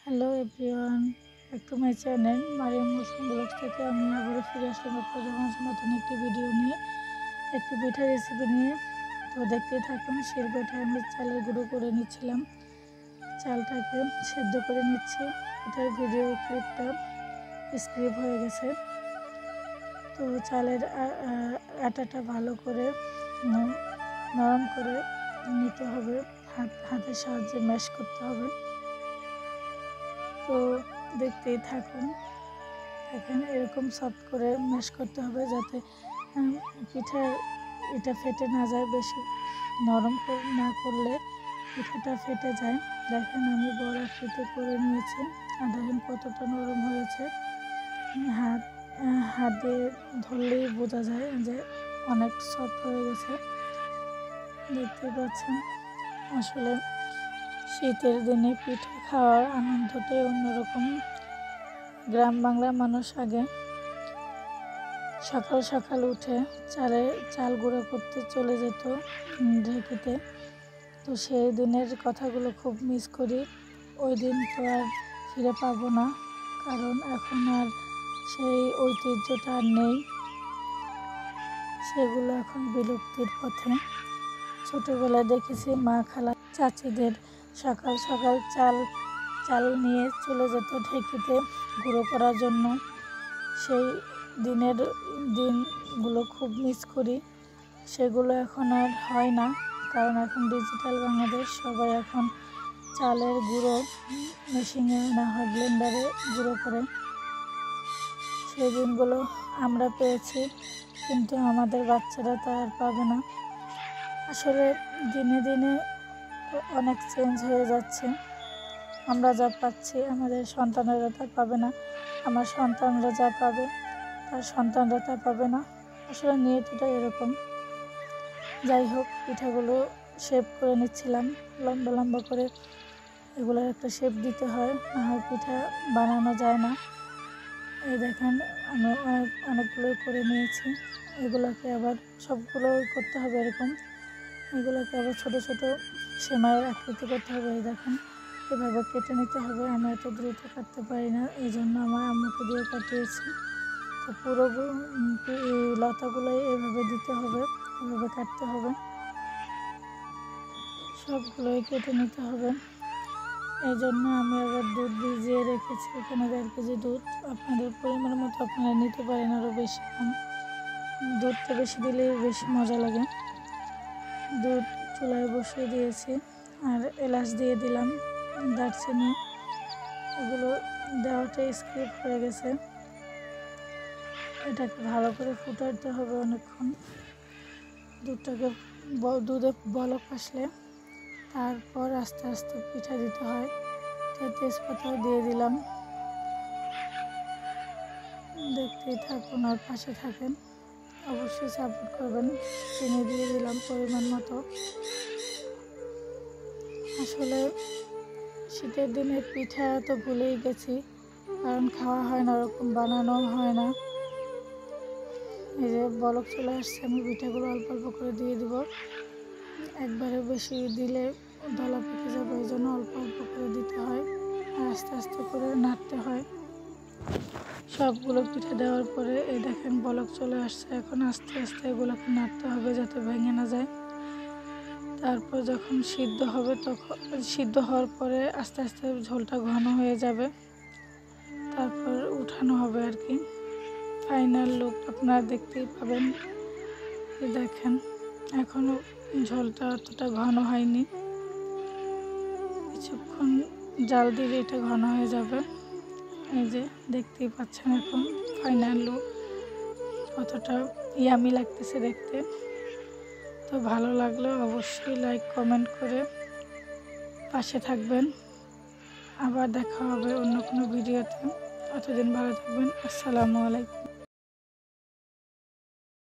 Hello everyone, back to my channel Mariam Hossain vlogs থেকে আমি আবারও ফিরে আসলাম আপনাদের মাঝে নতুন একটি ভিডিও নিয়ে, একটি পিঠা রেসিপি নিয়ে। তো দেখতেই থাকুন। শিল পিঠায় আমি চালের গুঁড়ো করে নিচ্ছিলাম, চালটাকে সেদ্ধ করে নিচ্ছি। পিঠার ভিডিও ক্লিপটা স্ক্রিপ হয়ে গেছে। তো চালের আটাটা ভালো করে নরম করে নিতে হবে, হাতের সাহায্যে ম্যাশ করতে হবে। তো দেখতেই থাকুন। দেখেন এরকম সফট করে ম্যাশ করতে হবে যাতে পিঠার এটা ফেটে না যায়। বেশি নরম না করলে পিঠাটা ফেটে যায়। দেখেন আমি বড় আকৃতি করে নিয়েছি আর দেখেন কতটা নরম হয়েছে। হাত দিয়ে ধরলেই বোঝা যায় যে অনেক সফট হয়ে গেছে। দেখতে পাচ্ছেন, আসলে শীতের দিনে পিঠা খাওয়ার আনন্দটাই অন্যরকম। গ্রাম বাংলার মানুষ আগে সকাল সকাল উঠে চাল গুঁড়ো করতে চলে যেত ঢেঁকিতে। তো সেই দিনের কথাগুলো খুব মিস করি। ওই দিন তো আর ফিরে পাবো না, কারণ এখন আর সেই ঐতিহ্যটা আর নেই, সেগুলো এখন বিলুপ্তির পথে। ছোটোবেলায় দেখেছি মা খালা চাচিদের সকাল সকাল চাল নিয়ে চলে যেত ঢেঁকিতে গুঁড়ো করার জন্য। সেই দিনগুলো খুব মিস করি। সেগুলো এখন আর হয় না, কারণ এখন ডিজিটাল বাংলাদেশ। সবাই এখন চালের গুঁড়ো মেশিনে না হয় ব্লেন্ডারে গুঁড়ো করে। সেই দিনগুলো আমরা পেয়েছি, কিন্তু আমাদের বাচ্চারা তা আর পাবে না। আসলে দিনে দিনে অনেক চেঞ্জ হয়ে যাচ্ছে। আমরা যা পাচ্ছি আমাদের সন্তানেরা তা পাবে না, আমার সন্তানরা যা পাবে তার সন্তানরা তা পাবে না। আসলে নিয়তিটা এরকম। যাই হোক, পিঠাগুলো শেপ করে নিচ্ছিলাম লম্বা লম্বা করে। এগুলোর একটা শেপ দিতে হয়, না হয় পিঠা বানানো যায় না। এই দেখেন আমি অনেকগুলো করে নিয়েছি। এগুলোকে আবার সবগুলো করতে হবে এরকম। এগুলোকে আবার ছোটো ছোটো সেমাইয়ের আকৃতি করতে হবে। এই দেখেন এভাবে কেটে নিতে হবে। আমি এত দ্রুত কাটতে পারি না, এই জন্য আমার আম্মুকে দিয়ে কাটিয়েছি। তো পুরো লতাগুলোই এভাবে দিতে হবে, এভাবে কাটতে হবে, সবগুলোই কেটে নিতে হবে। এই জন্য আমি আবার দুধ ভিজিয়ে রেখেছি, এখানে 1.5 কেজি দুধ। আপনাদের পরিমাণ মতো আপনারা নিতে পারেন, আরও বেশি কম। দুধটা বেশি দিলে বেশি মজা লাগে। দুধ চুলায় বসিয়ে দিয়েছি আর এলাচ দিয়ে দিলাম, দারচিনি। এগুলো দেওয়াটা স্কিপ হয়ে গেছে। এটাকে ভালো করে ফুটাতে হবে অনেকক্ষণ। দুধে বলক আসলে তারপর আস্তে আস্তে পিঠা দিতে হয়। তেজপাতাও দিয়ে দিলাম। দেখতেই থাকুন আর পাশে থাকেন, অবশ্যই সাপোর্ট করবেন। চিনি দিয়ে দিলাম পরিমাণ মতো। আসলে শীতের দিনে পিঠা তো ভুলেই গেছি, কারণ খাওয়া হয় না, ওরকম বানানো হয় না। এই যে বলক চলে আসছে, আমি পিঠাগুলো অল্প অল্প করে দিয়ে দিব। একবারে বেশি দিলে দলা পেকে যাবে, এই জন্য অল্প অল্প করে দিতে হয় আর আস্তে আস্তে করে নাড়তে হয়। সবগুলো পিঠা দেওয়ার পরে এই দেখেন বলক চলে আসছে। এখন আস্তে আস্তে এগুলোকে নাড়তে হবে যাতে ভেঙে না যায়। তারপর যখন সিদ্ধ হবে, তখন সিদ্ধ হওয়ার পরে আস্তে আস্তে ঝোলটা ঘন হয়ে যাবে, তারপর উঠানো হবে আর কি। ফাইনাল লুক আপনারা দেখতেই পাবেন। দেখেন এখনও ঝোলটা অতটা ঘন হয়নি, কিছুক্ষণ জাল দিলে এটা ঘন হয়ে যাবে। এই যে দেখতেই পাচ্ছেন এখন ফাইনাল লুক, কতটা ইয়ামি লাগতেছে দেখতে। তো ভালো লাগলে অবশ্যই লাইক কমেন্ট করে পাশে থাকবেন। আবার দেখা হবে অন্য কোনো ভিডিওতে। ততদিন ভালো থাকবেন। আসসালামু আলাইকুম।